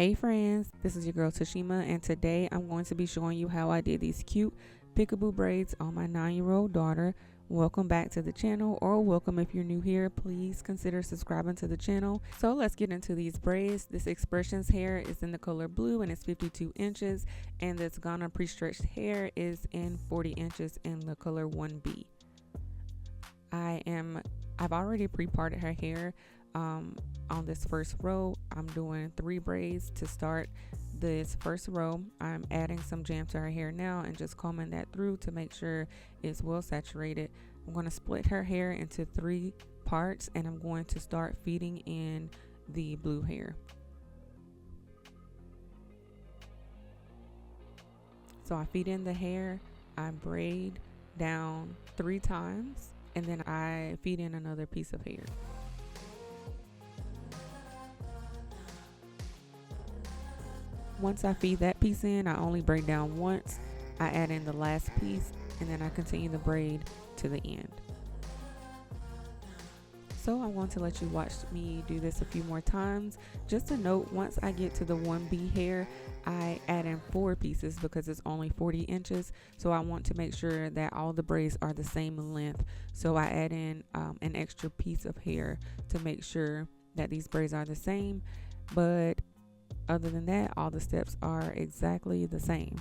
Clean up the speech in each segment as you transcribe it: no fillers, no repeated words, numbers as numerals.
Hey friends, this is your girl Tashima, and today I'm going to be showing you how I did these cute peekaboo braids on my 9-year-old daughter. Welcome back to the channel, or welcome if you're new here. Please consider subscribing to the channel. So let's get into these braids. This Xpressions hair is in the color blue and it's 52 inches, and this Ghana pre-stretched hair is in 40 inches in the color 1B. I've already pre-parted her hair. On this first row, I'm doing 3 braids to start this first row. I'm adding some jam to her hair now and just combing that through to make sure it's well saturated. I'm going to split her hair into 3 parts, and I'm going to start feeding in the blue hair. So I feed in the hair, I braid down 3 times, and then I feed in another piece of hair. Once I feed that piece in, I only braid down once. I add in the last piece, and then I continue the braid to the end. So I'm going to let you watch me do this a few more times. Just a note, once I get to the 1B hair, I add in 4 pieces because it's only 40 inches. So I want to make sure that all the braids are the same length. So I add in an extra piece of hair to make sure that these braids are the same. But other than that, all the steps are exactly the same.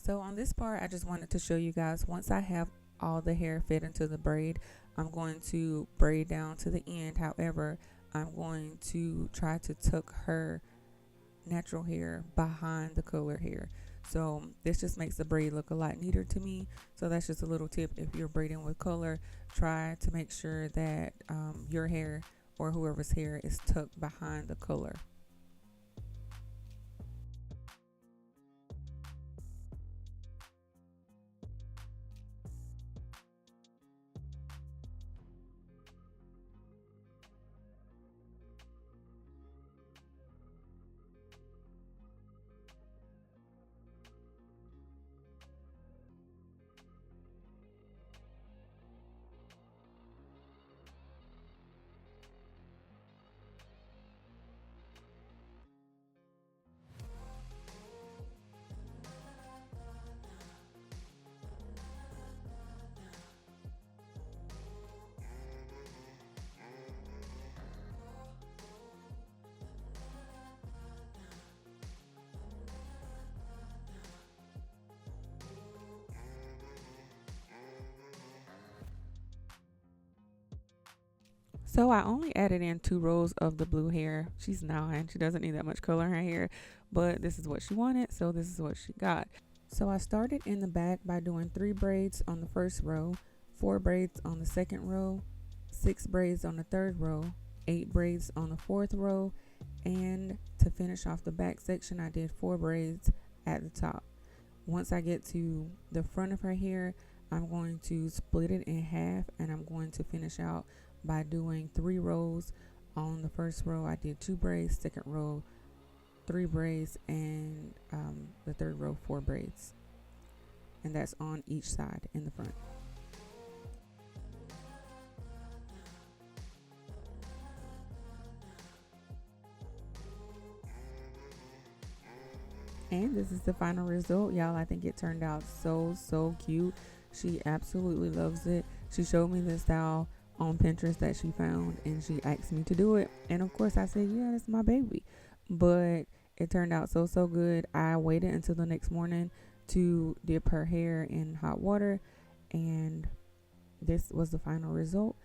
So on this part, I just wanted to show you guys, once I have all the hair fit into the braid, I'm going to braid down to the end. However, I'm going to try to tuck her natural hair behind the color hair. So this just makes the braid look a lot neater to me. So that's just a little tip. If you're braiding with color, try to make sure that your hair or whoever's hair is tucked behind the color. So I only added in 2 rows of the blue hair. She's 9. She doesn't need that much color in her hair, but this is what she wanted, so this is what she got. So I started in the back by doing 3 braids on the first row, 4 braids on the second row, 6 braids on the third row, 8 braids on the fourth row, and to finish off the back section, I did 4 braids at the top. Once I get to the front of her hair, I'm going to split it in half, and I'm going to finish out by doing 3 rows. On the first row, I did 2 braids, second row 3 braids, and the third row 4 braids, and that's on each side in the front. And this is the final result, y'all. I think it turned out so cute. She absolutely loves it. She showed me this style on Pinterest that she found, and she asked me to do it, and of course I said, yeah, that's my baby. But it turned out so good. I waited until the next morning to dip her hair in hot water, and this was the final result.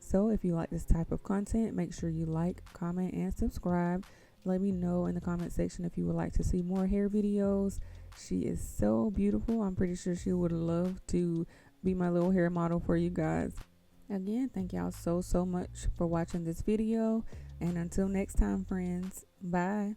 So if you like this type of content, make sure you like, comment, and subscribe. Let me know in the comment section if you would like to see more hair videos. She is so beautiful. I'm pretty sure she would love to be my little hair model for you guys. Again, thank y'all so much for watching this video. And until next time, friends, bye.